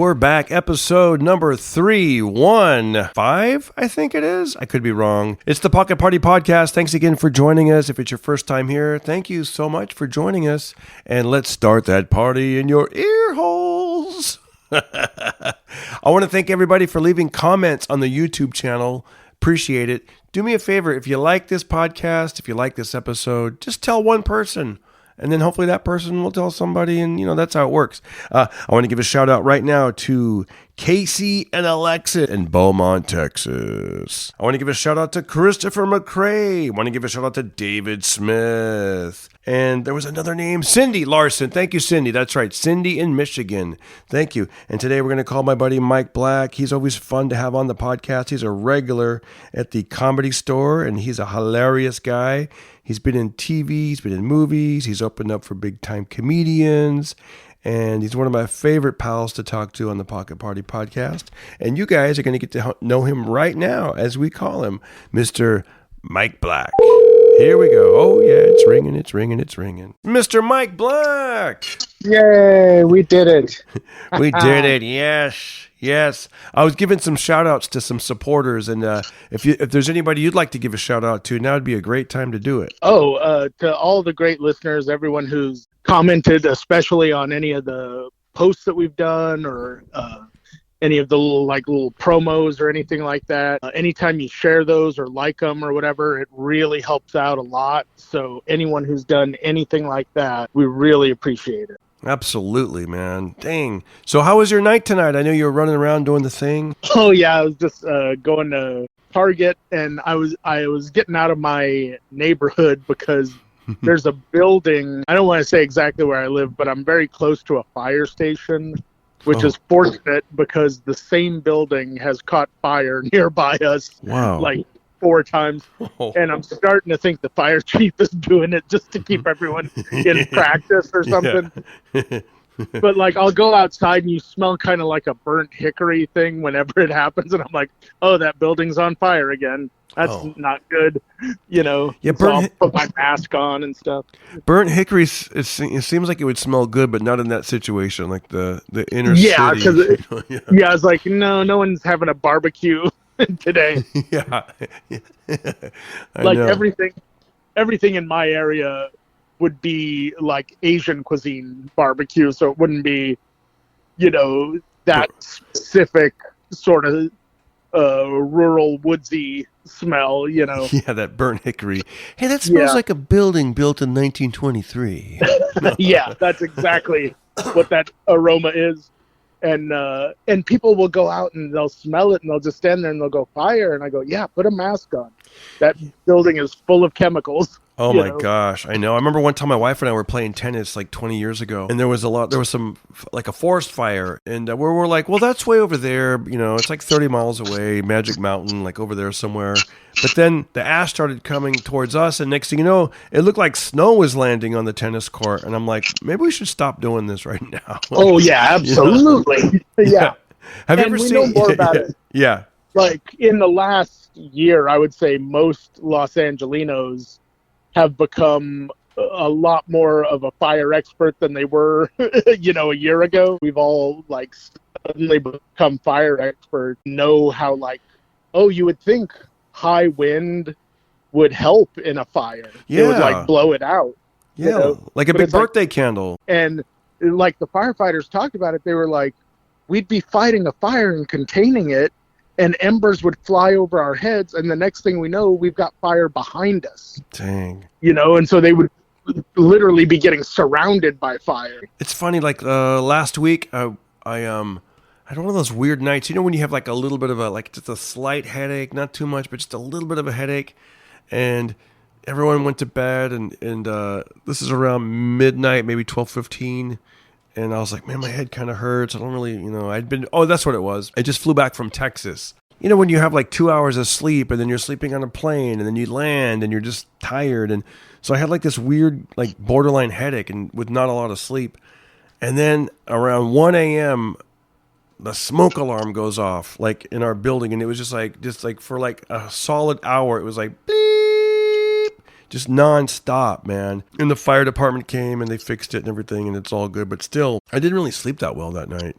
we're back. Episode number 315, I think it is. I could be wrong. It's the Pocket Party Podcast. Thanks again for joining us. If it's your first time here, thank you so much for joining us. And let's start that party in your ear holes. I want to thank everybody for leaving comments on the YouTube channel. Appreciate it. Do me a favor. If you like this podcast, if you like this episode, just tell one person. And then hopefully that person will tell somebody, and, that's how it works. I want to give a shout out right now to Casey and Alexa in Beaumont, Texas. I want to give a shout out to Christopher McCrae. I want to give a shout out to David Smith. And there was another name, Cindy Larson. Thank you, Cindy. That's right, Cindy in Michigan. Thank you. And today we're going to call my buddy Mike Black. He's always fun to have on the podcast. He's a regular at the Comedy Store, and he's a hilarious guy. He's been in TV, he's been in movies, he's opened up for big-time comedians, and he's one of my favorite pals to talk to on the Pocket Party Podcast. And you guys are going to get to know him right now, as we call him, Mr. Mike Black. Here we go. Oh, yeah, it's ringing. Mr. Mike Black! Yay, we did it. We did it, yes. I was giving some shout-outs to some supporters, and if there's anybody you'd like to give a shout-out to, now would be a great time to do it. To all the great listeners, everyone who's commented, especially on any of the posts that we've done, or any of the little promos or anything like that. Anytime you share those or like them or whatever, it really helps out a lot. So anyone who's done anything like that, we really appreciate it. Absolutely, man. Dang. So how was your night tonight? I know you were running around doing the thing. Oh, yeah. I was just going to Target, and I was getting out of my neighborhood because there's a building. I don't want to say exactly where I live, but I'm very close to a fire station, which is fortunate because the same building has caught fire nearby us. Wow. Like 4 times. And I'm starting to think the fire chief is doing it just to keep everyone in practice or something. Yeah. But I'll go outside and you smell kind of like a burnt hickory thing whenever it happens, and I'm like, oh, that building's on fire again. That's not good, Yeah, so I'll put my mask on and stuff. Burnt hickory, it seems like it would smell good, but not in that situation, like the inner city. Yeah, I was like, no one's having a barbecue today. Yeah. Everything in my area would be like Asian cuisine barbecue, so it wouldn't be, that specific sort of rural woodsy smell, Yeah, that burnt hickory. Hey, that smells like a building built in 1923. Yeah, that's exactly what that aroma is. And people will go out and they'll smell it and they'll just stand there and they'll go, fire. And I go, yeah, put a mask on. That building is full of chemicals. Oh my gosh, I know. I remember one time my wife and I were playing tennis 20 years ago, and there was some a forest fire, and we're like, well, that's way over there, it's 30 miles away, Magic Mountain, over there somewhere. But then the ash started coming towards us, and next thing you know, it looked like snow was landing on the tennis court, and I'm like, maybe we should stop doing this right now. Oh yeah, absolutely. Yeah. Have you ever seen? Know more about it. Yeah. In the last year, I would say most Los Angelinos have become a lot more of a fire expert than they were, a year ago. We've all suddenly become fire experts, know how you would think high wind would help in a fire. Yeah. It would blow it out. Yeah. Like a big birthday candle. And the firefighters talked about it. They were like, we'd be fighting a fire and containing it, and embers would fly over our heads, and the next thing we know, we've got fire behind us. Dang. And so they would literally be getting surrounded by fire. It's funny, last week, I had one of those weird nights, when you have a little bit of just a slight headache, not too much, but just a little bit of a headache, and everyone went to bed, and this is around midnight, maybe 12:15. And I was like, man, my head kind of hurts. I don't really, that's what it was. I just flew back from Texas. When you have 2 hours of sleep and then you're sleeping on a plane and then you land and you're just tired. And so I had this weird, borderline headache and with not a lot of sleep. And then around 1 a.m., the smoke alarm goes off, in our building. And it was just for a solid hour, it was beep. Just nonstop, man. And the fire department came and they fixed it and everything, and it's all good. But still, I didn't really sleep that well that night,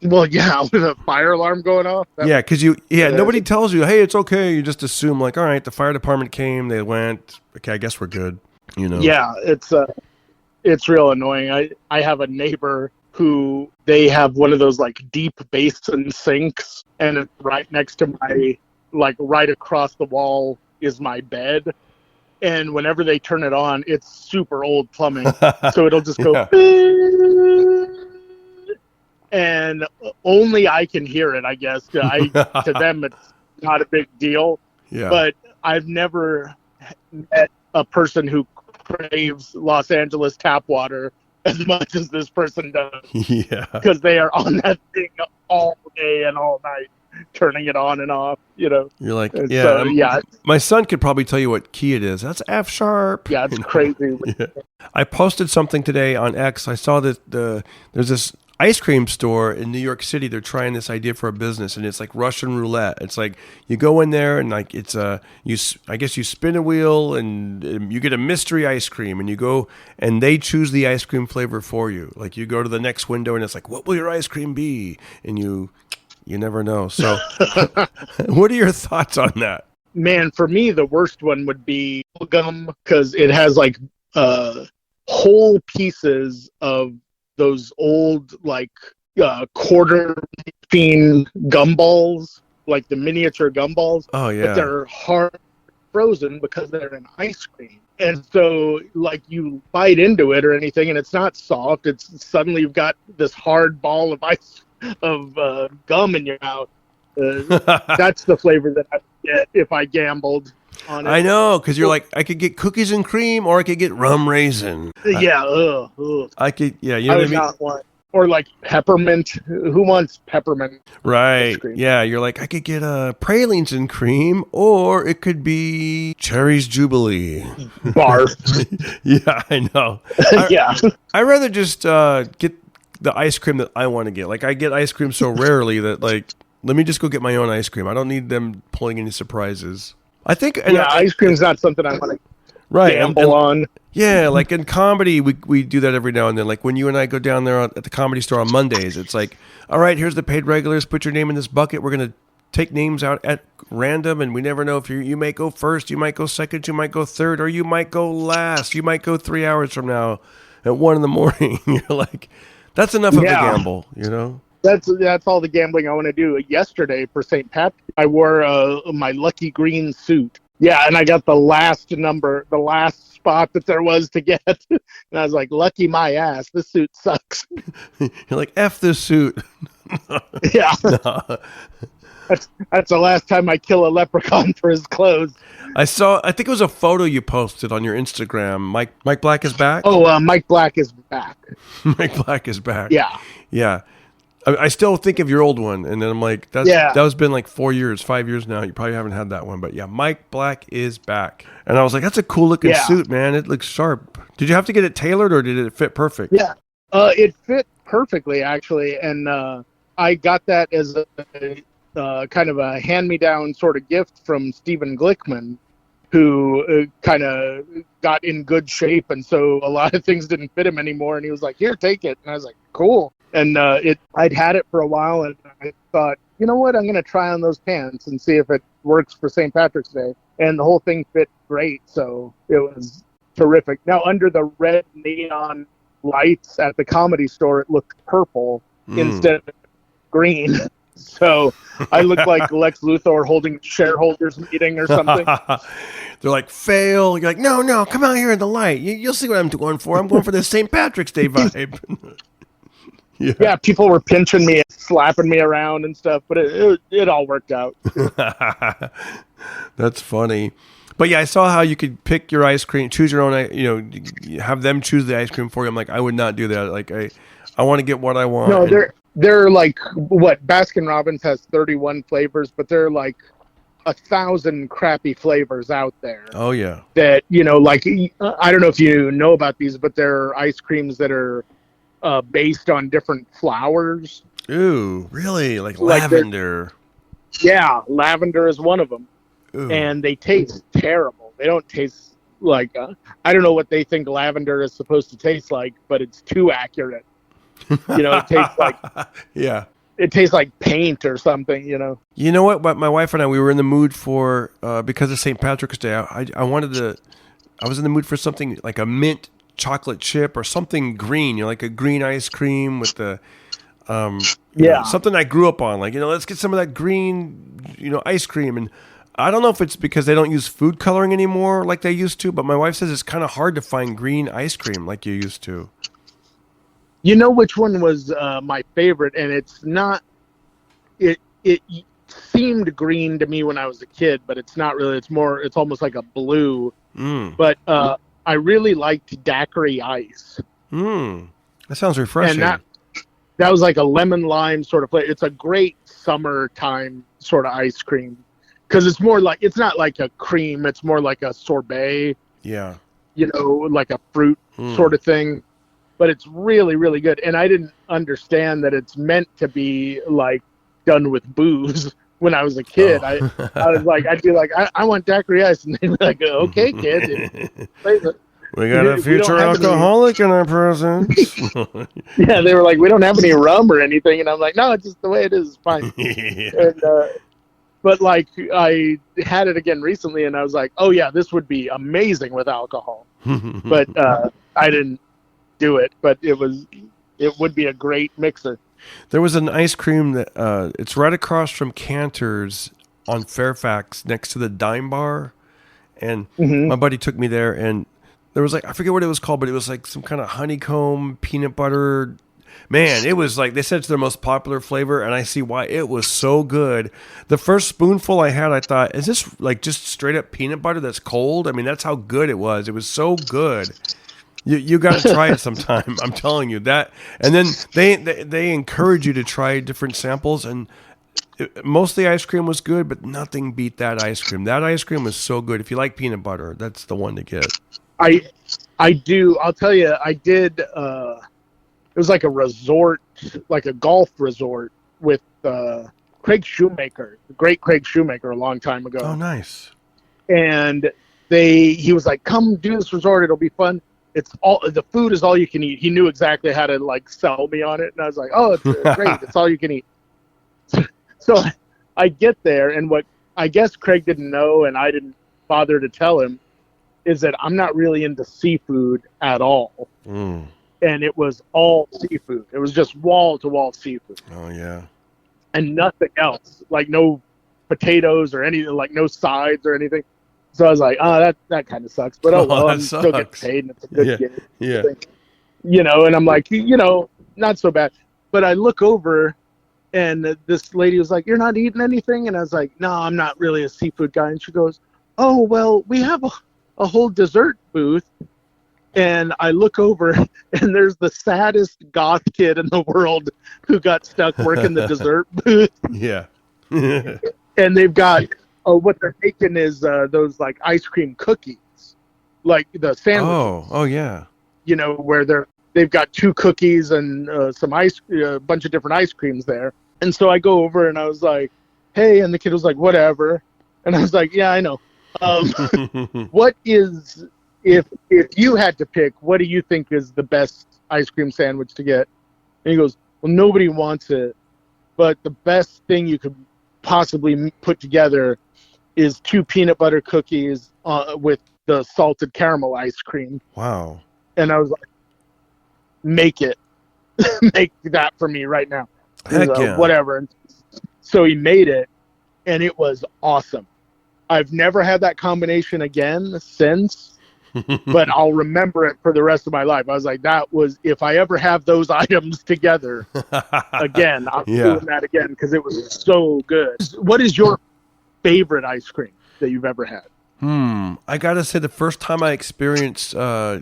Well, yeah, with a fire alarm going off. Yeah, because nobody tells you, hey, it's okay. You just assume like, all right, the fire department came, they went. Okay, I guess we're good. Yeah, it's real annoying. I have a neighbor who they have one of those like deep basin sinks, and it's right next to my, like right across the wall is my bed. And whenever they turn it on, it's super old plumbing. So it'll just go, and only I can hear it, I guess. To them, it's not a big deal. Yeah. But I've never met a person who craves Los Angeles tap water as much as this person does. Yeah. Because they are on that thing all day and all night, turning it on and off, You're like, my son could probably tell you what key it is. That's F sharp. Yeah, it's crazy. Yeah. I posted something today on X. I saw that there's this ice cream store in New York City. They're trying this idea for a business, and it's like Russian roulette. It's like you go in there and like it's I guess you spin a wheel and you get a mystery ice cream, and you go and they choose the ice cream flavor for you. Like you go to the next window and it's like, what will your ice cream be? And you never know. So what are your thoughts on that? Man, for me, the worst one would be gum, because it has like whole pieces of those old like quarter machine gumballs, like the miniature gumballs. Oh yeah. But they're hard frozen because they're in ice cream. And so like you bite into it or anything and it's not soft. It's suddenly you've got this hard ball of gum in your mouth. That's the flavor that I would get if I gambled on it. I know, because you're like, I could get cookies and cream, or I could get rum raisin. Yeah, I could, yeah, you know what I mean? Not want, or like peppermint. Who wants peppermint? Right. Yeah, you're like, I could get pralines and cream, or it could be Cherry's Jubilee. Barf. Yeah, I know. Yeah. I'd rather just get the ice cream that I want to get. Like, I get ice cream so rarely that, like, let me just go get my own ice cream. I don't need them pulling any surprises. I think... ice cream's not something I want to gamble on. Yeah, like in comedy, we do that every now and then. Like when you and I go down there at the Comedy Store on Mondays, it's like, all right, here's the paid regulars. Put your name in this bucket. We're going to take names out at random, and we never know if you might go first, you might go second, you might go third, or you might go last. You might go 3 hours from now at 1 a.m. You're like, that's enough of a gamble, That's all the gambling I want to do. Yesterday for St. Patrick's, I wore my lucky green suit. Yeah, and I got the last number, the last spot that there was to get. And I was like, lucky my ass, this suit sucks. You're like, F this suit. Yeah. No. That's the last time I kill a leprechaun for his clothes. I think it was a photo you posted on your Instagram. Mike Black is back? Oh, Mike Black is back. Mike Black is back. Yeah. Yeah. I still think of your old one, and then I'm like, that was been like 5 years now. You probably haven't had that one, but yeah, Mike Black is back. And I was like, that's a cool looking suit, man. It looks sharp. Did you have to get it tailored, or did it fit perfect? Yeah, it fit perfectly actually, and I got that as a kind of a hand-me-down sort of gift from Stephen Glickman, who kind of got in good shape, and so a lot of things didn't fit him anymore, and he was like, here, take it. And I was like, cool. And I'd had it for a while, and I thought, you know what, I'm going to try on those pants and see if it works for St. Patrick's Day. And the whole thing fit great, so it was terrific. Now, under the red neon lights at the Comedy Store, it looked purple instead of green. So I looked like Lex Luthor holding shareholders meeting or something. They're like, fail. You're like, no, come out here in the light. You'll see what I'm going for. I'm going for the St. Patrick's Day vibe. Yeah, people were pinching me and slapping me around and stuff, but it all worked out. That's funny. But yeah, I saw how you could pick your ice cream, choose your own, have them choose the ice cream for you. I'm like, I would not do that. Like, I want to get what I want. No, they're like, what, Baskin Robbins has 31 flavors, but they're like 1,000 crappy flavors out there. Oh, yeah. That, like, I don't know if you know about these, but they're ice creams that are based on different flowers. Ooh, really? Like lavender? Yeah, lavender is one of them. Ooh. And they taste terrible. They don't taste like, I don't know what they think lavender is supposed to taste like, but it's too accurate. It tastes like... Yeah. it tastes like paint or something, you know. You know what? My wife and I, we were in the mood for because of St. Patrick's Day. I wanted to. I was in the mood for something like a mint chocolate chip or something green. You know, like a green ice cream with the. Something I grew up on. Like, let's get some of that green, ice cream. And I don't know if it's because they don't use food coloring anymore like they used to, but my wife says it's kind of hard to find green ice cream like you used to. You know which one was my favorite, and it's not. It seemed green to me when I was a kid, but it's not really. It's almost like a blue. But I really liked daiquiri ice. That sounds refreshing. And that was like a lemon lime sort of flavor. It's a great summertime sort of ice cream because it's not like a cream. It's more like a sorbet. Yeah. Like a fruit sort of thing. But it's really, really good. And I didn't understand that it's meant to be like done with booze when I was a kid. I was like, I'd be like, I want daiquiri ice. And they'd be like, okay, kid. We got a future alcoholic in our presence. Yeah, they were like, we don't have any rum or anything. And I'm like, no, it's just the way it is. It's fine. Yeah. But like, I had it again recently and I was like, oh yeah, this would be amazing with alcohol. But I didn't do it, but it would be a great mixer. There was an ice cream that it's right across from Cantor's on Fairfax next to the Dime Bar. And my buddy took me there and there was like, I forget what it was called, but it was like some kind of honeycomb peanut butter. Man, it was like, they said it's their most popular flavor, and I see why. It was so good. The first spoonful I had, I thought, is this like just straight up peanut butter that's cold? I mean, that's how good it was. It was so good. You got to try it sometime. I'm telling you that. And then they encourage you to try different samples, and most of the ice cream was good, but nothing beat that ice cream. That ice cream was so good. If you like peanut butter, that's the one to get. I do. I'll tell you, I did. It was like a resort, like a golf resort with Craig Shoemaker, the great Craig Shoemaker, a long time ago. Oh, nice. And he was like, come do this resort. It'll be fun. The food is all you can eat. He knew exactly how to like sell me on it. And I was like, oh, it's great. It's all you can eat. So I get there, and what I guess Craig didn't know, and I didn't bother to tell him, is that I'm not really into seafood at all. And it was all seafood. It was just wall-to-wall seafood. Oh, yeah. And nothing else. Like no potatoes or anything, like no sides or anything. So I was like, oh, that kind of sucks. But I'm still getting paid, and it's a good gig. Yeah. And I'm like, not so bad. But I look over, and this lady was like, you're not eating anything? And I was like, no, I'm not really a seafood guy. And she goes, oh, well, we have a whole dessert booth. And I look over, and there's the saddest goth kid in the world who got stuck working the dessert booth. Yeah. And they've got, what they're making is those like ice cream cookies, like the sandwiches. Oh yeah. Where they've got 2 cookies and some a bunch of different ice creams there. And so I go over and I was like, hey, and the kid was like, whatever. And I was like, yeah, I know. What is, if you had to pick, what do you think is the best ice cream sandwich to get? And he goes, well, nobody wants it, but the best thing you could possibly put together is 2 peanut butter cookies with the salted caramel ice cream. Wow. And I was like, make it. Make that for me right now. Heck yeah. Whatever. And so he made it, and it was awesome. I've never had that combination again since, but I'll remember it for the rest of my life. I was like, if I ever have those items together again, I'm doing that again because it was so good. What is your favorite ice cream that you've ever had? I gotta say, the first time I experienced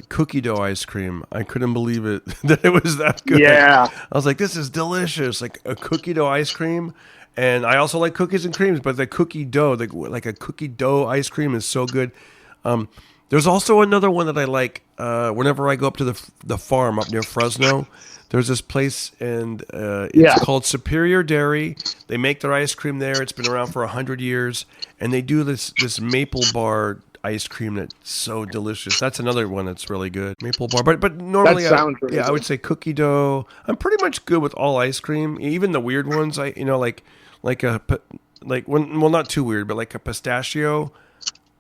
cookie dough ice cream, I couldn't believe it that it was that good. Yeah. I was like, this is delicious, like a cookie dough ice cream. And I also like cookies and creams, but the cookie dough, like a cookie dough ice cream is so good. There's also another one that I like whenever I go up to the farm up near Fresno. There's this place, and it's called Superior Dairy. They make their ice cream there. It's been around for 100 years, and they do this maple bar ice cream that's so delicious. That's another one that's really good. Maple bar, but normally, Really I would say cookie dough. I'm pretty much good with all ice cream, even the weird ones. Like not too weird, but like a pistachio.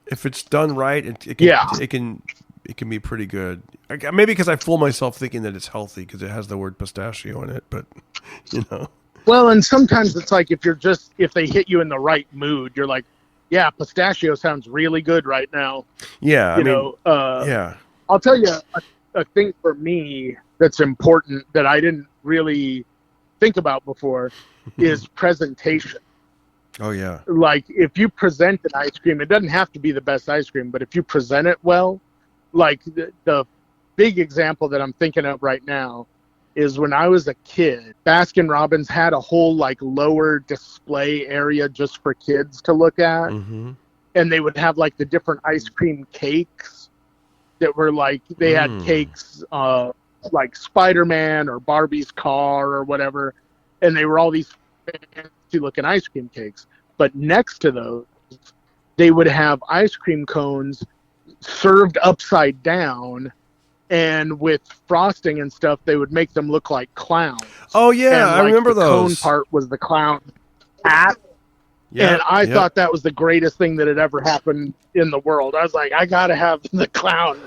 If it's done right, it can be pretty good. Maybe because I fool myself thinking that it's healthy because it has the word pistachio in it, but Well, and sometimes it's like if they hit you in the right mood, you're like, yeah, pistachio sounds really good right now. Yeah, I'll tell you a thing for me that's important that I didn't really think about before is presentation. Oh, yeah. Like, if you present an ice cream, it doesn't have to be the best ice cream, but if you present it well, like the big example that I'm thinking of right now is when I was a kid, Baskin-Robbins had a whole like lower display area just for kids to look at. Mm-hmm. And they would have like the different ice cream cakes that were like, they had cakes like Spider-Man or Barbie's car or whatever. And they were all these fancy looking ice cream cakes. But next to those, they would have ice cream cones served upside down, and with frosting and stuff, they would make them look like clowns. Oh yeah, I remember those. The cone part was the clown hat. Yeah, and I thought that was the greatest thing that had ever happened in the world. I was like, I gotta have the clown.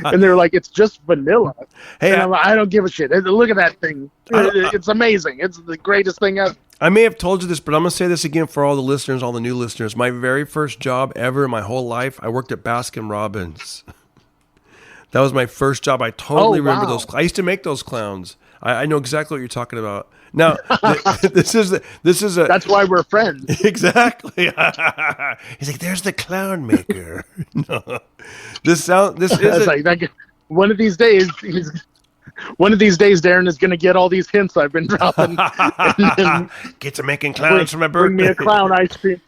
And they were like, it's just vanilla. Hey, and I'm like, I don't give a shit. Look at that thing. It's amazing. It's the greatest thing ever. I may have told you this, but I'm going to say this again for all the listeners, all the new listeners. My very first job ever in my whole life, I worked at Baskin-Robbins. That was my first job. I totally remember those. I used to make those clowns. I know exactly what you're talking about. Now, this is a. That's why we're friends. Exactly. He's like, there's the clown maker. No, this is like one of these days. Darren is going to get all these hints I've been dropping. and get to making clowns for my birthday. Bring me a clown ice cream.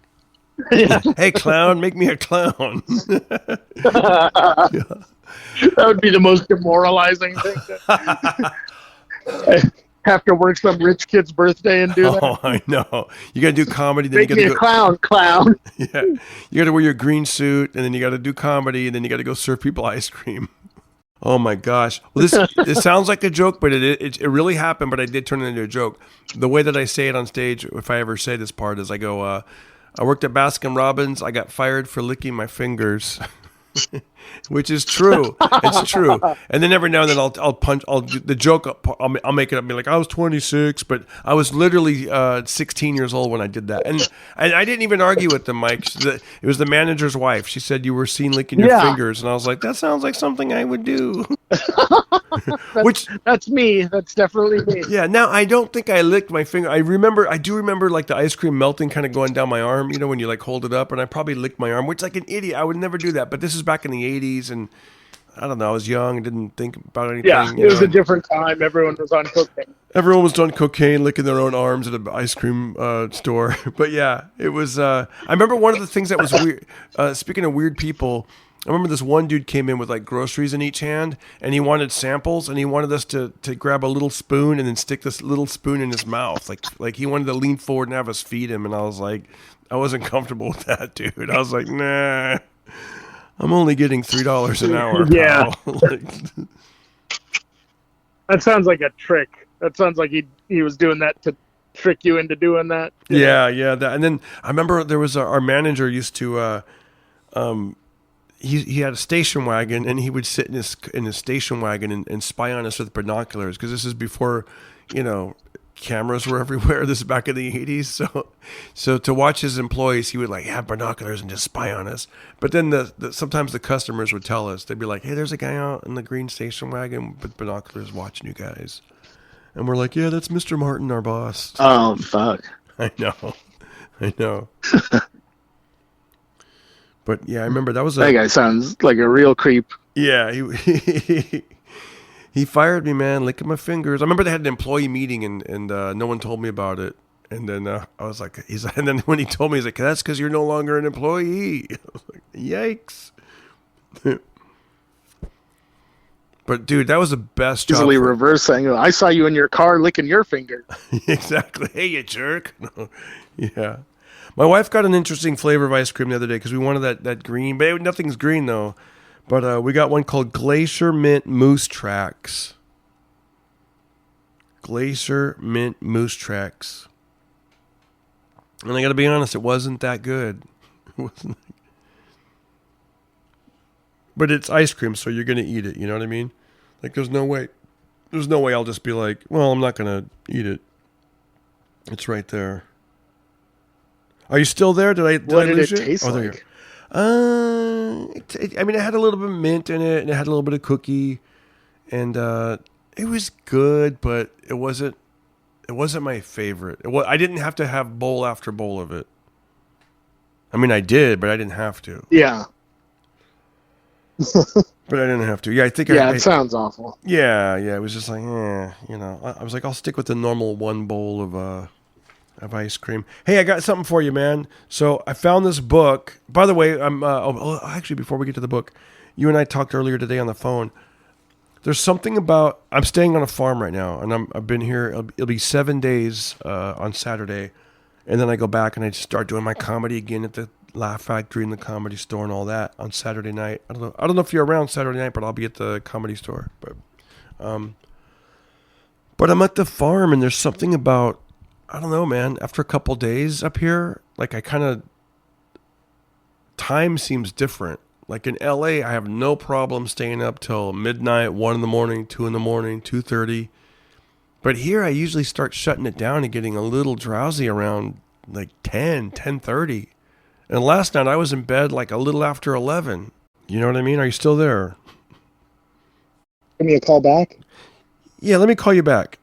Hey, clown, make me a clown. That would be the most demoralizing thing. Have to work some rich kid's birthday and do that. Oh, I know. You got to do comedy. Then Make me a clown. Yeah, you got to wear your green suit, and then you got to do comedy, and then you got to go serve people ice cream. Oh my gosh! Well, this sounds like a joke, but it really happened. But I did turn it into a joke. The way that I say it on stage, if I ever say this part, is I go, "I worked at Baskin-Robbins. I got fired for licking my fingers." Which is true. It's true. And then every now and then I'll do the joke. I'll make it up and be like, I was 26, but I was literally 16 years old when I did that. And I didn't even argue with them, Mike. It was the manager's wife. She said you were seen licking your fingers. And I was like, that sounds like something I would do. That's me. That's definitely me. Yeah. Now, I don't think I licked my finger. I do remember like the ice cream melting kind of going down my arm, when you like hold it up, and I probably licked my arm, which like an idiot. I would never do that. But this is back in the 80s, and I don't know, I was young and didn't think about anything. Yeah, it was a different time. Everyone was on cocaine. Everyone was on cocaine, licking their own arms at an ice cream store. But yeah, it was, I remember one of the things that was weird, speaking of weird people, I remember this one dude came in with like groceries in each hand, and he wanted samples, and he wanted us to grab a little spoon and then stick this little spoon in his mouth. Like he wanted to lean forward and have us feed him, and I was like, I wasn't comfortable with that, dude. I was like, nah. I'm only getting $3 an hour. Yeah. That sounds like a trick. That sounds like he was doing that to trick you into doing that. Yeah. And then I remember there was our manager used to, he had a station wagon, and he would sit in his station wagon and spy on us with binoculars, because this is before, cameras were everywhere. This is back in the 80s. So to watch his employees, he would like have binoculars and just spy on us. But then sometimes the customers would tell us, they'd be like, hey, there's a guy out in the green station wagon with binoculars watching you guys. And we're like, yeah, that's Mr. Martin, our boss. Oh, fuck. I know. But yeah, I remember that guy sounds like a real creep. Yeah, he fired me, man, licking my fingers. I remember they had an employee meeting, and no one told me about it. And then I was like, and then when he told me, he's like, that's because you're no longer an employee. I was like, yikes. But dude, that was the best job. Easily reversing. I saw you in your car licking your finger. Exactly. Hey, you jerk. Yeah. My wife got an interesting flavor of ice cream the other day because we wanted that green, but nothing's green though. But we got one called Glacier Mint Moose Tracks. Glacier Mint Moose Tracks. And I got to be honest, it wasn't that good. It wasn't. But it's ice cream, so you're going to eat it. You know what I mean? Like, there's no way I'll just be like, well, I'm not going to eat it. It's right there. Are you still there? Did I lose you? What did it taste like? I mean, it had a little bit of mint in it, and it had a little bit of cookie, and it was good, but it wasn't my favorite. I didn't have to have bowl after bowl of it. I mean, I did, but I didn't have to. Yeah. But I didn't have to. Yeah, I think. Yeah, it sounds awful. Yeah. It was just like, I was like, I'll stick with the normal one bowl of ice cream. Hey, I got something for you, man. So I found this book. By the way, actually, before we get to the book, you and I talked earlier today on the phone. There's something about, I'm staying on a farm right now, and I've been here. It'll be 7 days on Saturday, and then I go back and I start doing my comedy again at the Laugh Factory and the Comedy Store and all that on Saturday night. I don't know if you're around Saturday night, but I'll be at the Comedy Store. But I'm at the farm, and there's something about, I don't know, man. After a couple days up here, like time seems different. Like in LA, I have no problem staying up till midnight, 1 in the morning, 2 in the morning, 2:30. But here I usually start shutting it down and getting a little drowsy around like 10:30. And last night I was in bed like a little after 11. You know what I mean? Are you still there? Give me a call back. Yeah, let me call you back.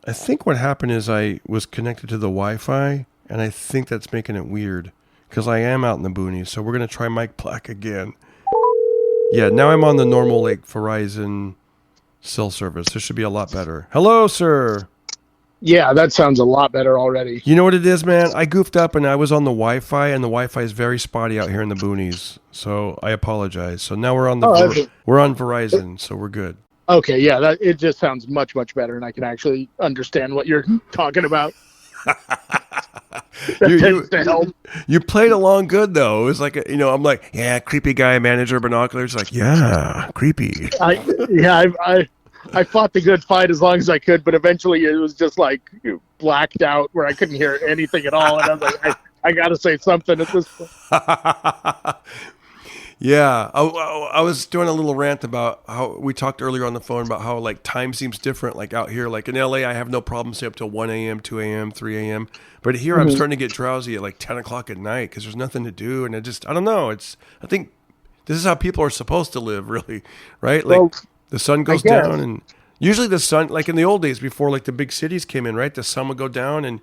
I think what happened is I was connected to the Wi-Fi, and I think that's making it weird. Because I am out in the boonies, so we're going to try Mike Black again. Yeah, now I'm on the normal like Verizon cell service. This should be a lot better. Hello, sir. Yeah, that sounds a lot better already. You know what it is, man? I goofed up and I was on the Wi-Fi, and the Wi-Fi is very spotty out here in the boonies. So I apologize. So now we're on we're on Verizon, so we're good. Okay, yeah, it just sounds much, much better, and I can actually understand what you're talking about. You played along good though. It was like I'm like, yeah, creepy guy, manager, binoculars. Like, yeah, creepy. I fought the good fight as long as I could, but eventually it was just like blacked out where I couldn't hear anything at all, and I was like, I got to say something at this point. Yeah, I was doing a little rant about how we talked earlier on the phone about how like time seems different. Like out here, like in LA, I have no problem staying up till 1 a.m., 2 a.m., 3 a.m. But here I'm starting to get drowsy at like 10 o'clock at night because there's nothing to do. And I don't know. I think this is how people are supposed to live, really, right? Like the sun goes down, and usually the sun, like in the old days before like the big cities came in, right? The sun would go down, and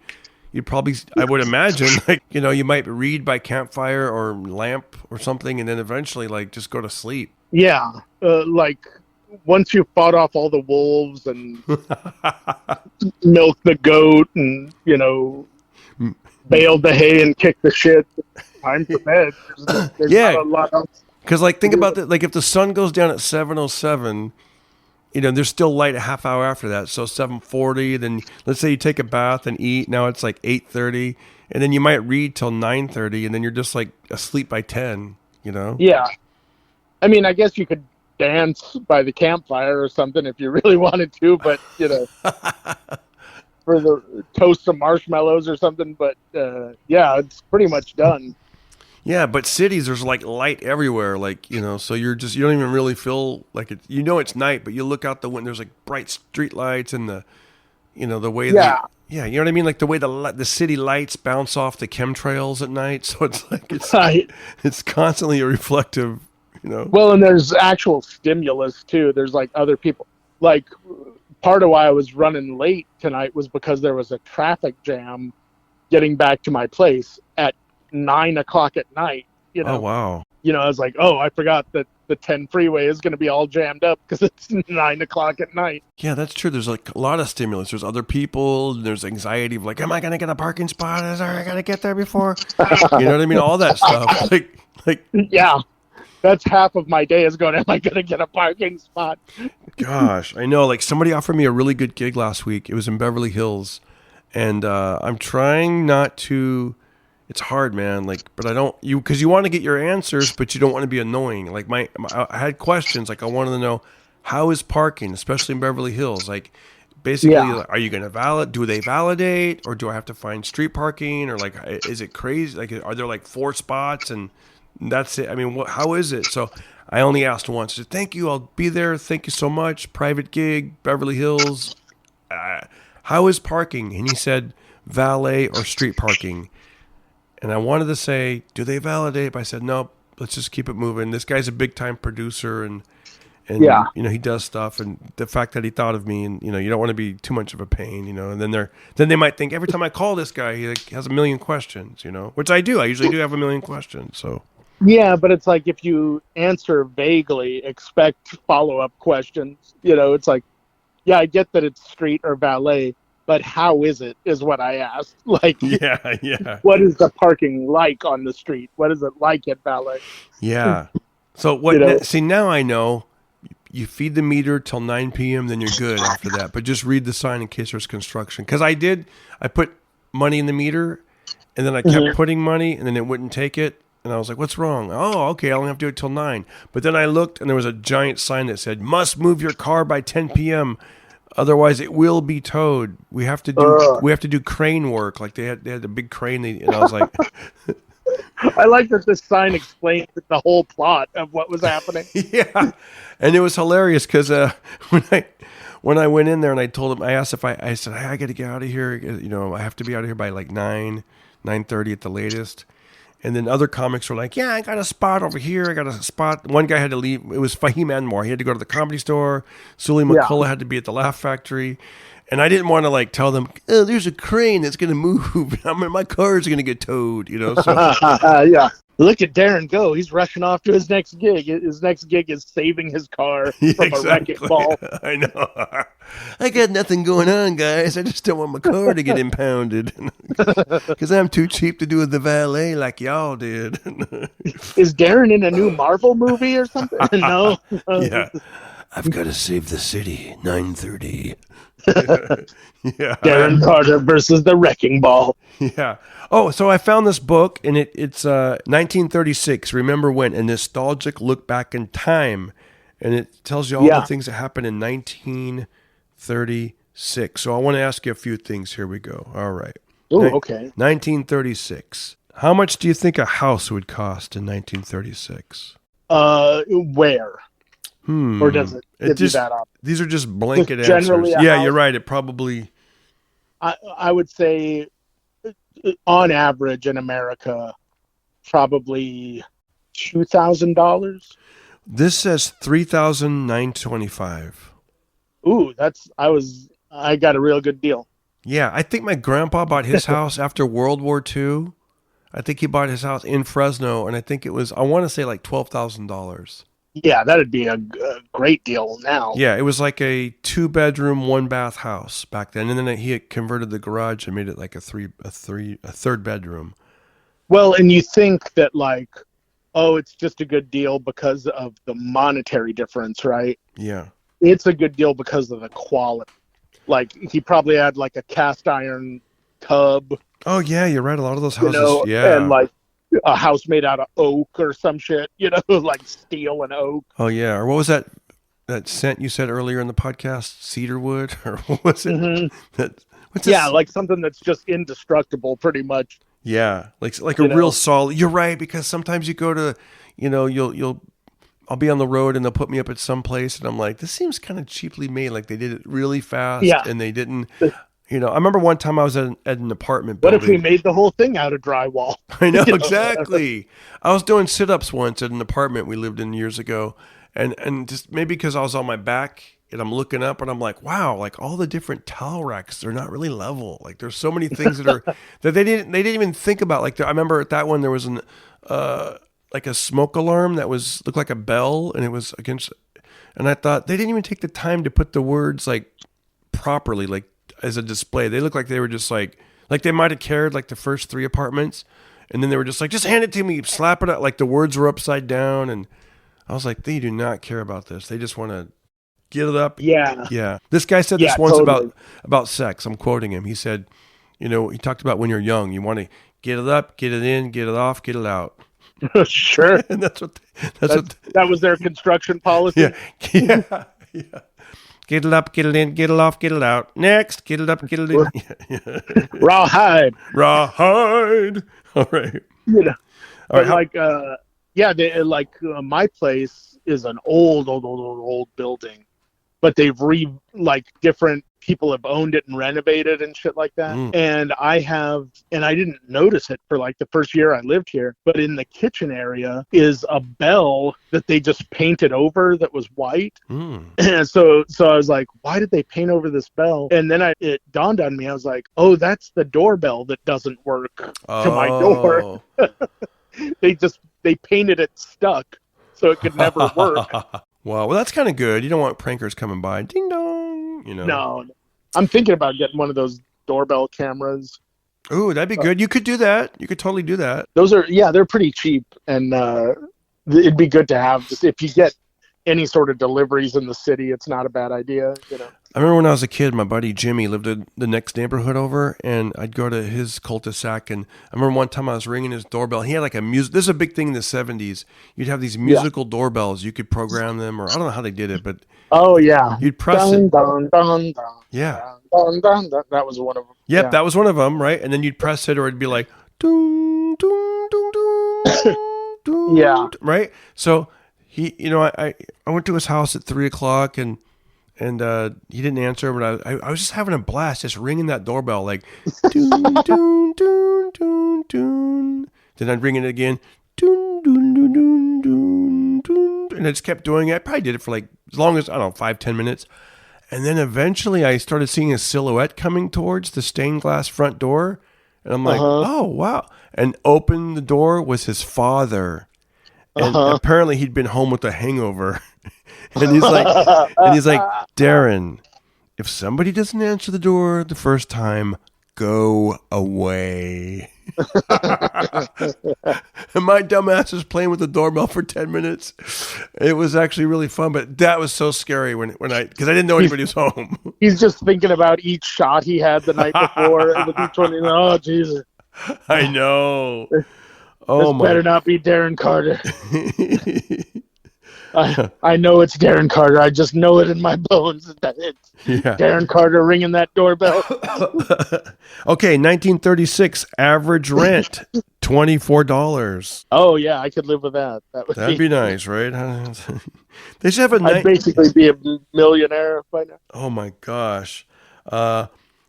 you'd probably, I would imagine, like, you might read by campfire or lamp or something, and then eventually like just go to sleep. Yeah. Like once you fought off all the wolves and milked the goat and, baled the hay and kicked the shit, time for bed. There's not a lot else. Because like, think about that. Like if the sun goes down at 7:07, there's still light a half hour after that. So 7:40, then let's say you take a bath and eat. Now it's like 8:30, and then you might read till 9:30, and then you're just like asleep by 10, Yeah. I mean, I guess you could dance by the campfire or something if you really wanted to, but, for the toast some marshmallows or something. But, yeah, it's pretty much done. Yeah, but cities, there's like light everywhere, like, so you don't even really feel like it. It's night, but you look out the window, there's like bright street lights and the way you know what I mean? Like the way the city lights bounce off the chemtrails at night. So it's like, it's constantly a reflective, Well, and there's actual stimulus too. There's like other people, like part of why I was running late tonight was because there was a traffic jam getting back to my place at 9 o'clock at night. Oh, wow. I was like, I forgot that the 10 freeway is going to be all jammed up because it's 9 o'clock at night. Yeah, that's true. There's like a lot of stimulus. There's other people. There's anxiety of like, am I going to get a parking spot? I got to get there before. You know what I mean? All that stuff. Like. Yeah. That's half of my day is going, am I going to get a parking spot? Gosh, I know. Like somebody offered me a really good gig last week. It was in Beverly Hills. And I'm trying not to. It's hard, man. Like, but I don't because you want to get your answers, but you don't want to be annoying. Like I had questions. Like I wanted to know how is parking, especially in Beverly Hills. Like, basically, Yeah. are you going to do they validate, or do I have to find street parking, or like, is it crazy? Like, are there like 4 spots and that's it? I mean, how is it? So I only asked once. I said, thank you. I'll be there. Thank you so much. Private gig, Beverly Hills. How is parking? And he said valet or street parking. And I wanted to say, do they validate? But I said, nope, let's just keep it moving. This guy's a big time producer and Yeah. he does stuff. And the fact that he thought of me, and you don't want to be too much of a pain, and then they might think every time I call this guy, he has a million questions, which I do. I usually do have a million questions. So Yeah, but it's like if you answer vaguely, expect follow-up questions. It's like, yeah, I get that it's street or valet, but how is it is what I asked. Like, yeah. what is the parking like on the street? What is it like at valet? Yeah. So see, now I know you feed the meter till 9 p.m., then you're good after that. But just read the sign in case there's construction. Because I put money in the meter, and then I kept putting money, and then it wouldn't take it. And I was like, what's wrong? Oh, okay, I only have to do it till 9. But then I looked, and there was a giant sign that said, must move your car by 10 p.m., otherwise it will be towed. We have to do crane work. Like they had a big crane, and I was like... I like that this sign explained the whole plot of what was happening. Yeah, and it was hilarious because when I went in there and I asked if I said, hey, I got to get out of here. I have to be out of here by like 9:30 at the latest. And then other comics were like, yeah, I got a spot over here. I got a spot. One guy had to leave. It was Fahim Anwar. He had to go to the Comedy Store. Sully McCullough had to be at the Laugh Factory. And I didn't want to tell them, oh, there's a crane that's going to move. I mean, my car is going to get towed, So. Yeah. Look at Darren go. He's rushing off to his next gig. His next gig is saving his car from a wrecking ball. I know. I got nothing going on, guys. I just don't want my car to get impounded. Because I'm too cheap to do the valet like y'all did. Is Darren in a new Marvel movie or something? No. Yeah. I've got to save the city. 9:30. Yeah. Darren Carter versus the Wrecking Ball. Yeah. Oh, so I found this book, and it's 1936. Remember when? A nostalgic look back in time, and it tells you all the things that happened in 1936. So I want to ask you a few things. Here we go. All right. Oh, okay. 1936. How much do you think a house would cost in 1936? Where? Or does it give you that option? These are just blanket just answers. Yeah, you're right. It probably... I would say, on average in America, probably $2,000. This says $3,925. Ooh, I got a real good deal. Yeah, I think my grandpa bought his house after World War II. I think he bought his house in Fresno, and I think it was, I want to say like $12,000. Yeah, that'd be a great deal now. Yeah, it was like a 2-bedroom, 1-bath house back then, and then he had converted the garage and made it like a third bedroom. Well, and you think that it's just a good deal because of the monetary difference, right? Yeah. It's a good deal because of the quality. He probably had a cast iron tub. Oh yeah, you're right. A lot of those houses, yeah, and a house made out of oak or some shit, like steel and oak. Oh yeah, or what was that scent you said earlier in the podcast? Cedarwood, or what was it? Mm-hmm. Like something that's just indestructible, pretty much. Yeah, like a real solid. You're right, because sometimes you go to, I'll be on the road and they'll put me up at some place and I'm like, this seems kind of cheaply made. Like they did it really fast, and they didn't. I remember one time I was at an apartment building. What if we made the whole thing out of drywall? I know, exactly. I was doing sit-ups once at an apartment we lived in years ago, and just maybe because I was on my back and I'm looking up and I'm like, wow, like all the different towel racks, they're not really level. Like there's so many things that they didn't even think about. Like I remember at that one there was like a smoke alarm that looked like a bell, and it was against, and I thought they didn't even take the time to put the words properly, as a display. They looked like they were just like they might have cared the first 3 apartments, and then they were just just hand it to me, slap it up, the words were upside down, and I was like, they do not care about this. They just want to get it up. Yeah. Yeah. This guy said this once about sex. I'm quoting him. He said, You know, he talked about when you're young, you want to get it up, get it in, get it off, get it out. Sure. And that's what that was their construction policy. yeah, yeah, yeah. Get it up, get it in, get it off, get it out. Next, get it up, get it in. Rawhide. Rawhide. All right. You know, All but right. my place is an old building, but they've different people have owned it and renovated and shit like that. And I didn't notice it for like the first year I lived here, but in the kitchen area is a bell that they just painted over that was white. And so I was like, why did they paint over this bell? And then it dawned on me, I was like, oh, that's the doorbell that doesn't work to my door. They painted it stuck so it could never work. Wow, well, that's kind of good. You don't want prankers coming by. Ding dong, you know. No. I'm thinking about getting one of those doorbell cameras. Ooh, that'd be good. You could do that. You could totally do that. They're pretty cheap, and it'd be good to have. Just if you get any sort of deliveries in the city, it's not a bad idea, you know. I remember when I was a kid, my buddy Jimmy lived in the next neighborhood over, and I'd go to his cul-de-sac, and I remember one time I was ringing his doorbell. He had like this is a big thing in the 70s. You'd have these musical doorbells. You could program them, or I don't know how they did it, but oh yeah, you'd press dun, it. Dun, dun, dun, Yeah. dun, dun, dun. That was one of them. Yep, Yeah. that was one of them, right? And then you'd press it, or it'd be like, doom, doom, doom, doom, doom, Yeah. right? So he, you know, I went to his house at 3:00, and he didn't answer, but I was just having a blast, just ringing that doorbell, like, doon, doon, doon, doon, doon. Then I'd ring it again, doon, doon, doon, doon, doon, doon, and I just kept doing it. I probably did it for like as long as, I don't know, 5-10 minutes. And then eventually I started seeing a silhouette coming towards the stained glass front door. And I'm like, oh, wow. And opened the door was his father. And apparently he'd been home with a hangover. and he's like, Darren, if somebody doesn't answer the door the first time, go away. And my dumbass was playing with the doorbell for 10 minutes. It was actually really fun, but that was so scary because I didn't know anybody was home. He's just thinking about each shot he had the night before. And with each one, oh Jesus! I know. Oh this better not be Darren Carter. I know it's Darren Carter. I just know it in my bones that it's Darren Carter ringing that doorbell. Okay, 1936 average rent $24. Oh yeah, I could live with that. That'd be nice, right? They should have I'd basically be a millionaire by now. Oh my gosh.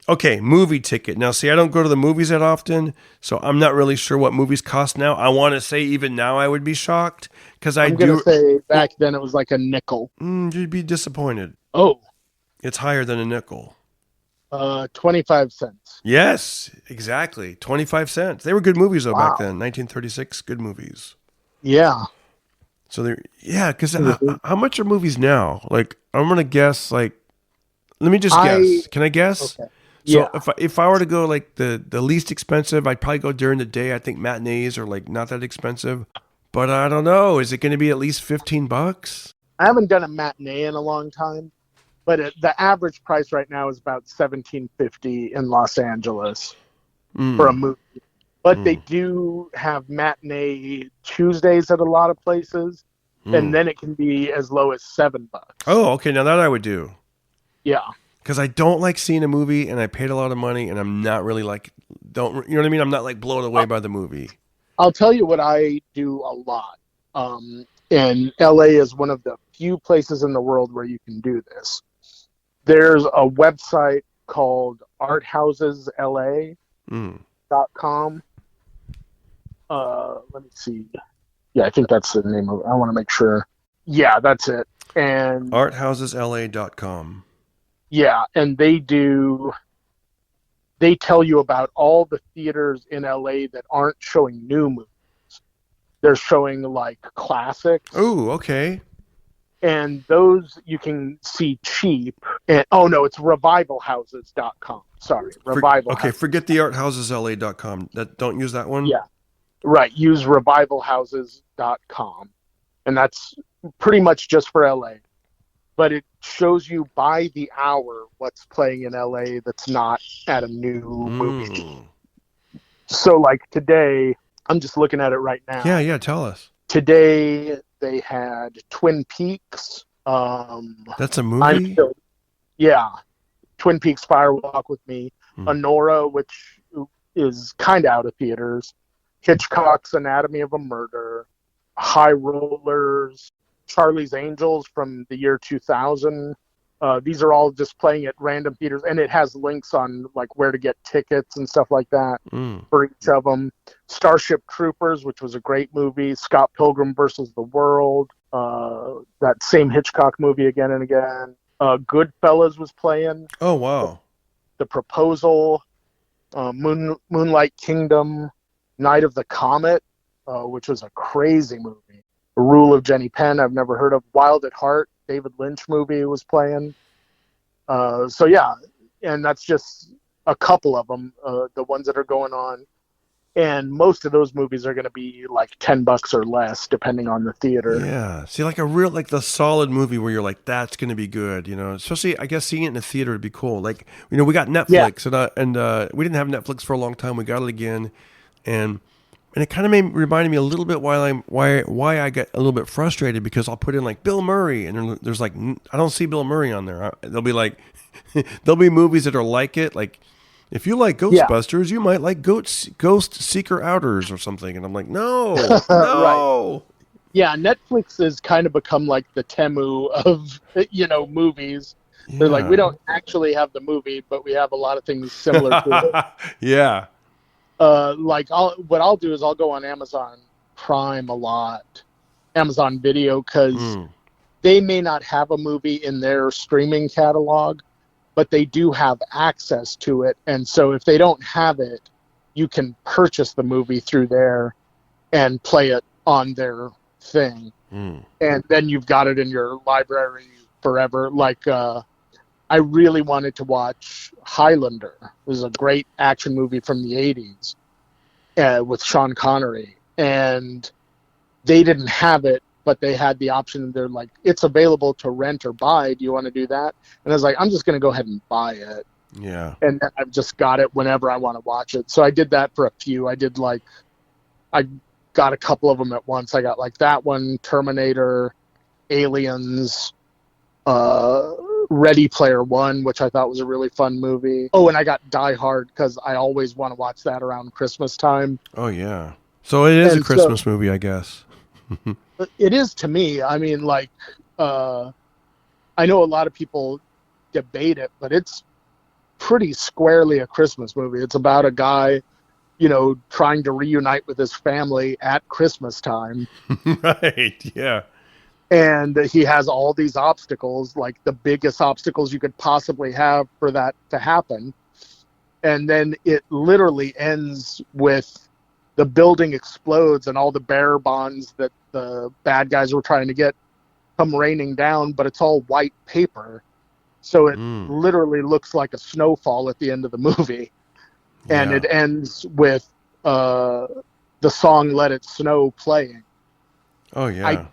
Okay, movie ticket. Now, see, I don't go to the movies that often, so I'm not really sure what movies cost now. I want to say even now I would be shocked because I'm going to say back then it was like a nickel. You'd be disappointed. Oh. It's higher than a nickel. 25 cents. Yes, exactly. 25 cents. They were good movies though back then. 1936, good movies. Yeah. So because how much are movies now? Like, I'm going to guess, like, let me just guess. Can I guess? Okay. So if I were to go like the least expensive, I'd probably go during the day. I think matinees are like not that expensive, but I don't know. Is it going to be at least $15? I haven't done a matinee in a long time, but the average price right now is about $17.50 in Los Angeles for a movie. But they do have matinee Tuesdays at a lot of places, and then it can be as low as $7. Oh, okay. Now that I would do. Yeah. Because I don't like seeing a movie, and I paid a lot of money, and I'm not really you know what I mean? I'm not like blown away by the movie. I'll tell you what I do a lot. And LA is one of the few places in the world where you can do this. There's a website called arthousesla.com. Let me see. Yeah, I think that's the name of it. I want to make sure. Yeah, that's it. And arthousesla.com. Yeah, and they tell you about all the theaters in LA that aren't showing new movies. They're showing like classics. Oh, okay. And those you can see cheap. And it's revivalhouses.com. Sorry, revival. Okay, forget the arthousesla.com. Don't use that one? Yeah. Right, use revivalhouses.com. And that's pretty much just for LA. but it shows you by the hour what's playing in LA that's not at a new movie. Mm. So like today, I'm just looking at it right Yeah, now. yeah. Tell us. Today they had Twin Peaks. That's a I'm movie? still, yeah, Twin Peaks Fire Walk with Me, Hmm. Honora, which is kind of out of theaters, Hitchcock's Anatomy of a Murder, High Rollers, Charlie's Angels from the year 2000. These are all just playing at random theaters, and it has links on like where to get tickets and stuff like that Mm. for each of them. Starship Troopers, which was a great movie. Scott Pilgrim versus the World. That same Hitchcock movie again and again. Goodfellas was playing. Oh, wow. The Proposal, Moonlight Kingdom, Night of the Comet, which was a crazy movie. The Rule of Jenny Penn, I've never heard of. Wild at Heart, David Lynch movie was playing. So yeah, and that's just a couple of them, the ones that are going on. And most of those movies are going to be like $10 or less, depending on the theater. Yeah. See, like a real, like the solid movie where you're like, that's going to be good, you know, especially, I guess, seeing it in the theater would be cool. Like, you know, we got Yeah, Netflix and we didn't have Netflix for a long time. We got it again. And it kind of reminded me a little bit why I get a little bit frustrated because I'll put in like Bill Murray and there's like, I don't see Bill Murray on there. They'll be like, there'll be movies that are like it. Like, if you like yeah, Ghostbusters, you might like Ghost Seeker Outers or something. And I'm like, no, right. no. Yeah, Netflix has kind of become like the Temu of, movies. They're like, we Yeah. don't actually have the movie, but we have a lot of things similar to it. Yeah. Like, what I'll do is I'll go on Amazon Prime a lot, Amazon Video, because Mm. they may not have a movie in their streaming catalog, but they do have access to it. And so if they don't have it, you can purchase the movie through there and play it on their thing. Mm. And then you've got it in your library forever. Like, I really wanted to watch Highlander. It was a great action movie from the 80s with Sean Connery. And they didn't have it, but they had the option. They're like, it's available to rent or buy. Do you want to do that? And I was like, I'm just going to go ahead and buy it. Yeah. And then I've just got it whenever I want to watch it. So I did that for a few. I got a couple of them at once. I got like that one, Terminator, Aliens, Ready Player One, which I thought was a really fun movie. Oh, and I got Die Hard because I always want to watch that around Christmas time. Oh, yeah. So it is a And so Christmas movie, I guess. it is to me. I mean, like, I know a lot of people debate it, but it's pretty squarely a Christmas movie. It's about a guy, trying to reunite with his family at Christmas time. Right. Yeah. And he has all these obstacles, like the biggest obstacles you could possibly have for that to happen. And then it literally ends with the building explodes and all the bearer bonds that the bad guys were trying to get come raining down, but it's all white paper. So it Mm. literally looks like a snowfall at the end of the movie. And Yeah. it ends with the song Let It Snow playing. Oh, yeah.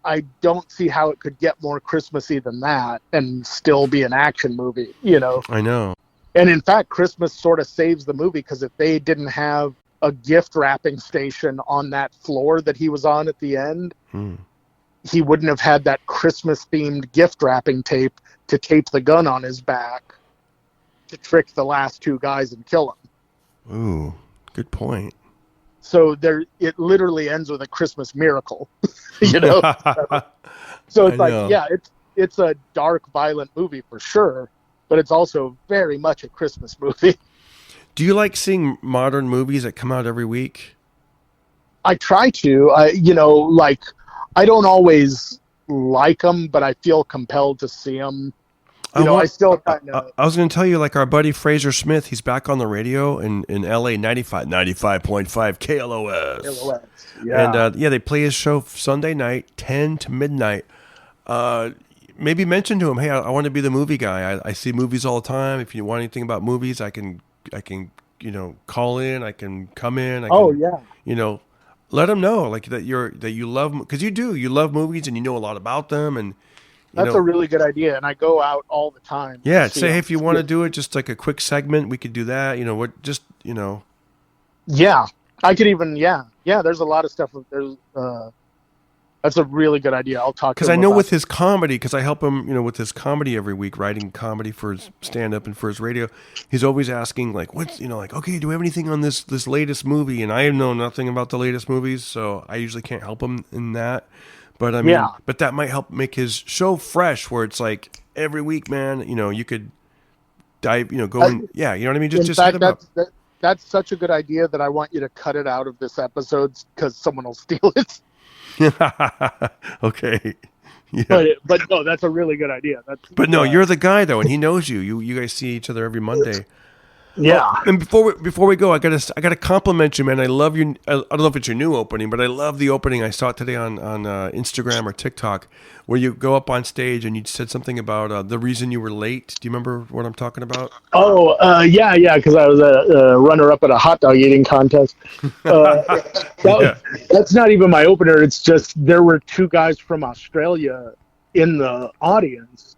I don't see how it could get more Christmassy than that and still be an action movie, I know. And in fact, Christmas sort of saves the movie because if they didn't have a gift wrapping station on that floor that he was on at the end, Mm. he wouldn't have had that Christmas themed gift wrapping tape to tape the gun on his back to trick the last two guys and kill him. Ooh, good point. So it literally ends with a Christmas miracle, you know? So it's I like, know. yeah, it's a dark, violent movie for sure, but it's also very much a Christmas movie. Do you like seeing modern movies that come out every week? I try to, I don't always like them, but I feel compelled to see them. I still kind of. I was going to tell you, like our buddy Fraser Smith, he's back on the radio in LA 95.5 KLOS. LOS. Yeah. And they play his show Sunday night, 10 to midnight. Maybe mention to him, hey, I want to be the movie guy. I see movies all the time. If you want anything about movies, I can call in. I can come in. Oh yeah. Let him know like that you love, because you love movies and you know a lot about them, and That's a really good idea, and I go out all the time. Yeah, say hey, if you want to do it, just like a quick segment, we could do that. Yeah, I could even. Yeah. There's a lot of stuff. That's a really good idea. I'll talk to him. Because I know with his comedy, because I help him, with his comedy every week, writing comedy for his stand-up and for his radio. He's always asking, like, what's, okay, do we have anything on this latest movie? And I know nothing about the latest movies, so I usually can't help him in that. But I mean, but that might help make his show fresh, where it's like every week, man. You could dive, go and you know what I mean. Just hit him up. That's such a good idea that I want you to cut it out of this episode because someone will steal it. Okay. Yeah. But no, that's a really good idea. But no, you're the guy though, and he knows you. You guys see each other every Monday. Yeah. And before we go, I gotta compliment you, man. I love you. I don't know if it's your new opening, but I love the opening. I saw it today on Instagram or TikTok, where you go up on stage and you said something about the reason you were late. Do you remember what I'm talking about? Oh, yeah, because I was a runner-up at a hot dog eating contest. That's not even my opener. It's just there were two guys from Australia in the audience,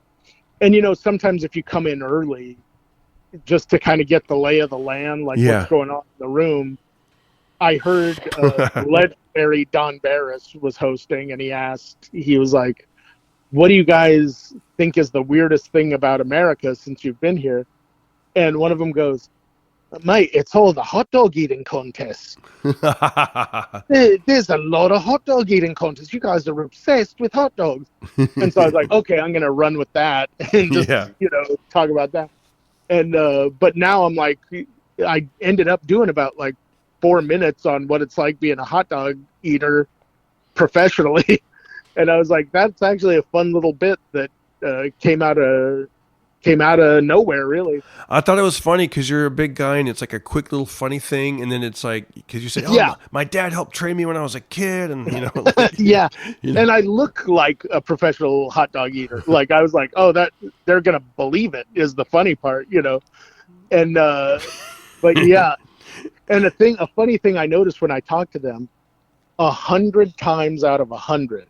and sometimes if you come in early, just to kind of get the lay of the land, like what's going on in the room. I heard legendary Don Barris was hosting, and he was like, what do you guys think is the weirdest thing about America since you've been here? And one of them goes, mate, it's all the hot dog eating contests. There's a lot of hot dog eating contests. You guys are obsessed with hot dogs. And so I was like, okay, I'm going to run with that and just, talk about that. And but now I'm like, I ended up doing about like 4 minutes on what it's like being a hot dog eater professionally. And I was like, that's actually a fun little bit that came out of nowhere, really. I thought it was funny because you're a big guy and it's like a quick little funny thing. And then it's like, because you said, my dad helped train me when I was a kid. And, And I look like a professional hot dog eater. Like, I was like, that they're going to believe it is the funny part, And, but yeah. And a funny thing I noticed when I talked to them, 100 times out of 100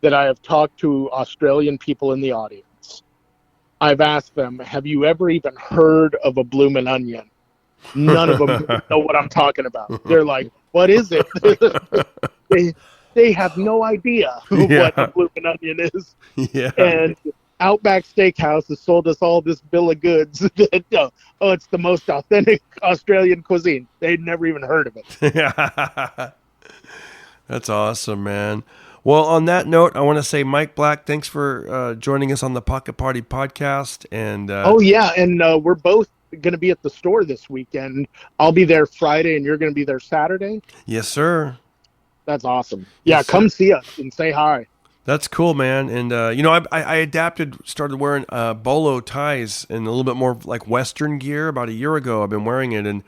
that I have talked to Australian people in the audience, I've asked them, have you ever even heard of a bloomin' onion? None of them know what I'm talking about. They're like, what is it? they have no idea what a bloomin' onion is. Yeah. And Outback Steakhouse has sold us all this bill of goods that, it's the most authentic Australian cuisine. They'd never even heard of it. That's awesome, man. Well, on that note, I want to say, Mike Black, thanks for joining us on the Pocket Party podcast. And and we're both going to be at the store this weekend. I'll be there Friday, and you're going to be there Saturday. Yes, sir. That's awesome. Yeah, come see us and say hi. That's cool, man. And I adapted, started wearing bolo ties and a little bit more like Western gear about a year ago. I've been wearing it, and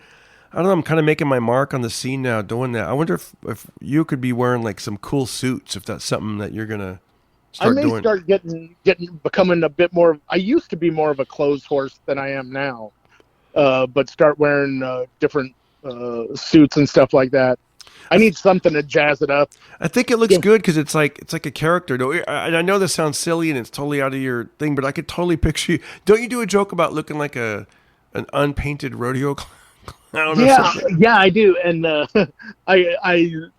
I don't know, I'm kind of making my mark on the scene now doing that. I wonder if you could be wearing like some cool suits, if that's something that you're going to start doing. I may start becoming a bit more, I used to be more of a clothes horse than I am now, but start wearing different suits and stuff like that. I need something to jazz it up. I think it looks good because it's like a character. I know this sounds silly and it's totally out of your thing, but I could totally picture you. Don't you do a joke about looking like an unpainted rodeo clown? Yeah, I do, and an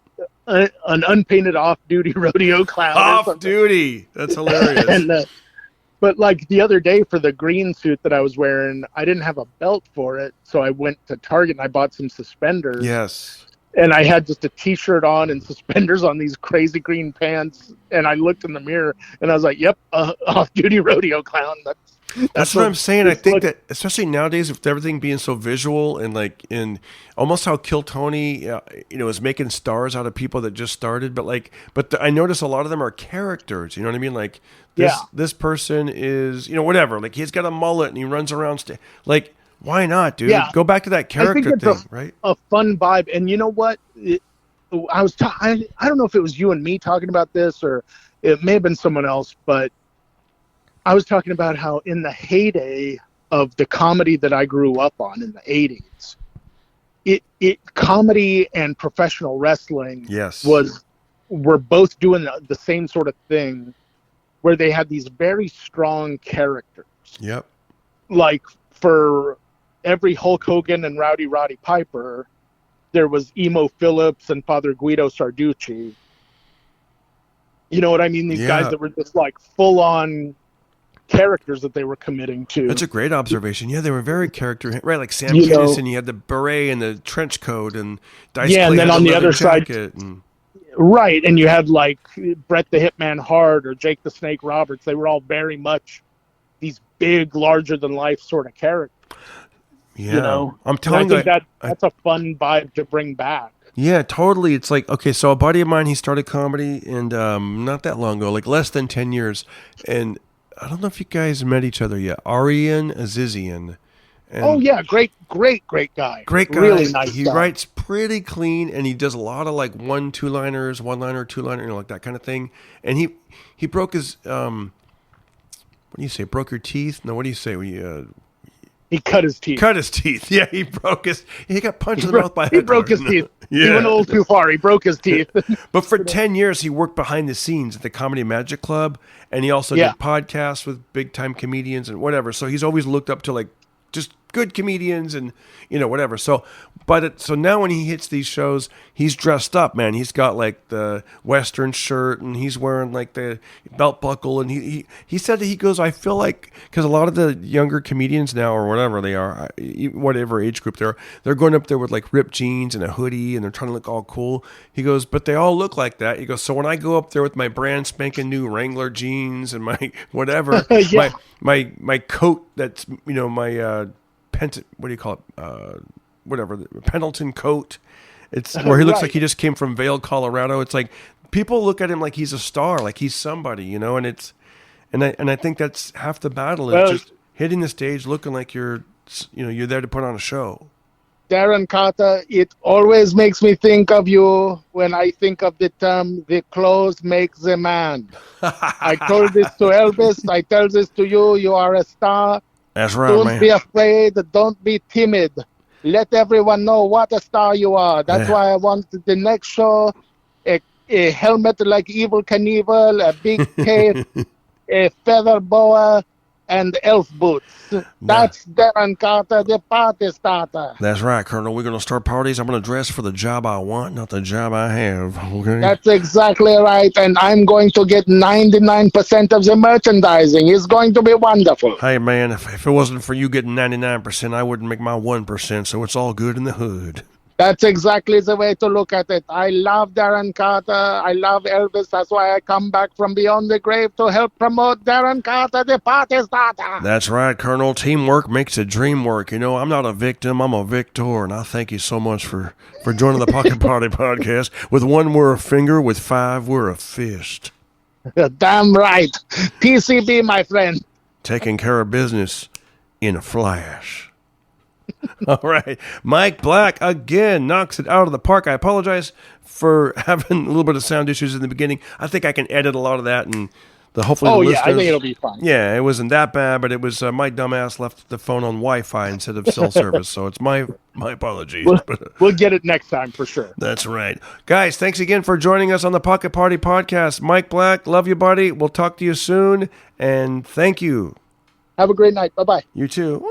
unpainted off-duty rodeo clown. Off-duty, that's hilarious. And, but like the other day for the green suit that I was wearing, I didn't have a belt for it, so I went to Target and I bought some suspenders. Yes. And I had just a T-shirt on and suspenders on these crazy green pants, and I looked in the mirror and I was like, "Yep, off-duty rodeo clown." That's what I'm saying. I think that especially nowadays, with everything being so visual and like in almost how Kill Tony, is making stars out of people that just started. But I notice a lot of them are characters. You know what I mean? Like this person is, whatever. Like he's got a mullet and he runs around. Like why not, dude? Yeah. Go back to that character thing, right? A fun vibe. And you know what? I don't know if it was you and me talking about this, or it may have been someone else, but I was talking about how in the heyday of the comedy that I grew up on in the 80s, comedy and professional wrestling were both doing the same sort of thing, where they had these very strong characters. Yep. Like for every Hulk Hogan and Rowdy Roddy Piper, there was Emo Phillips and Father Guido Sarducci. You know what I mean? These guys that were just like full-on characters that they were committing to. That's a great observation. Yeah, they were very character, right? Like Sam Kinison, you had the beret and the trench coat, and Dice Clay and then had on the other side, right? And you had like Bret the Hitman Hart or Jake the Snake Roberts. They were all very much these big, larger-than-life sort of characters. Yeah, you know, I'm telling you, I think that's a fun vibe to bring back. Yeah, totally. It's like, okay, so a buddy of mine, he started comedy, and not that long ago, like less than 10 years, and I don't know if you guys met each other yet. Arian Azizian. And great guy. Great guy. Really nice He guy. writes pretty clean, and he does a lot of like one-liner, two-liner, like that kind of thing. And he broke his what do you say? Broke your teeth? No, what do you say? He cut his teeth. Cut his teeth. Yeah, he got punched in the mouth by a He broke his teeth. Yeah. He went a little too far. He broke his teeth. But for 10 years, he worked behind the scenes at the Comedy Magic Club, and he also did podcasts with big-time comedians and whatever. So he's always looked up to, like, just good comedians and, whatever. So now when he hits these shows, he's dressed up, man. He's got, like, the Western shirt, and he's wearing, like, the belt buckle. And he said that he goes, I feel like, because a lot of the younger comedians now, or whatever they are, whatever age group they're going up there with, like, ripped jeans and a hoodie, and they're trying to look all cool. He goes, but they all look like that. He goes, so when I go up there with my brand spanking new Wrangler jeans and my whatever, my coat that's, my... what do you call it? Whatever, the Pendleton coat. It's where he looks like he just came from Vail, Colorado. It's like people look at him like he's a star, like he's somebody, and I think that's half the battle is just hitting the stage, looking like you're there to put on a show. Darren Carter, it always makes me think of you when I think of the term "the clothes make the man." I told this to Elvis. I tell this to you. You are a star. That's right, Don't man. be afraid. Don't be timid. Let everyone know what a star you are. That's why I want the next show a helmet like Evel Knievel, a big cape, a feather boa, and elf boots. That's Darren Carter, the party starter. That's right, Colonel. We're going to start parties. I'm going to dress for the job I want, not the job I have. Okay? That's exactly right. And I'm going to get 99% of the merchandising. It's going to be wonderful. Hey, man, if it wasn't for you getting 99%, I wouldn't make my 1%, so it's all good in the hood. That's exactly the way to look at it. I love Darren Carter. I love Elvis. That's why I come back from beyond the grave to help promote Darren Carter, the party starter. That's right, Colonel. Teamwork makes the dream work. I'm not a victim. I'm a victor, and I thank you so much for joining the Pocket Party Podcast. With one, we're a finger. With five, we're a fist. Damn right. PCB, my friend. Taking care of business in a flash. All right. Mike Black, again, knocks it out of the park. I apologize for having a little bit of sound issues in the beginning. I think I can edit a lot of that, and hopefully the listeners... I think it'll be fine. Yeah, it wasn't that bad, but it was my dumbass left the phone on Wi-Fi instead of cell service, so it's my apologies. We'll get it next time for sure. That's right. Guys, thanks again for joining us on the Pocket Party Podcast. Mike Black, love you, buddy. We'll talk to you soon, and thank you. Have a great night. Bye-bye. You too.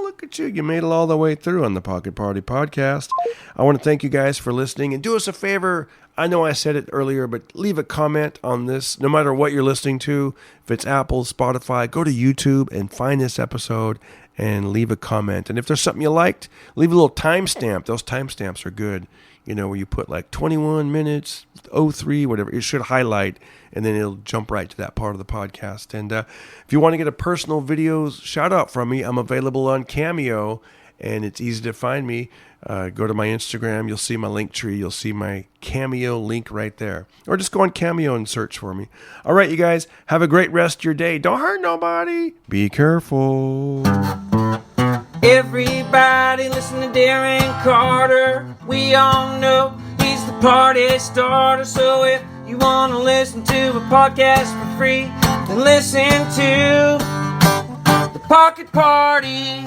Look at you. You made it all the way through on the Pocket Party Podcast. I want to thank you guys for listening. And do us a favor. I know I said it earlier, but leave a comment on this. No matter what you're listening to, if it's Apple, Spotify, go to YouTube and find this episode and leave a comment. And if there's something you liked, leave a little timestamp. Those timestamps are good. Where you put like 21 minutes, 03, whatever. It should highlight, and then it'll jump right to that part of the podcast. And if you want to get a personal video shout out from me, I'm available on Cameo, and it's easy to find me. Go to my Instagram. You'll see my link tree. You'll see my Cameo link right there. Or just go on Cameo and search for me. All right, you guys, have a great rest of your day. Don't hurt nobody. Be careful. Everybody listen to Darren Carter. We all know he's the party starter. So if you want to listen to a podcast for free, then listen to the Pocket Party.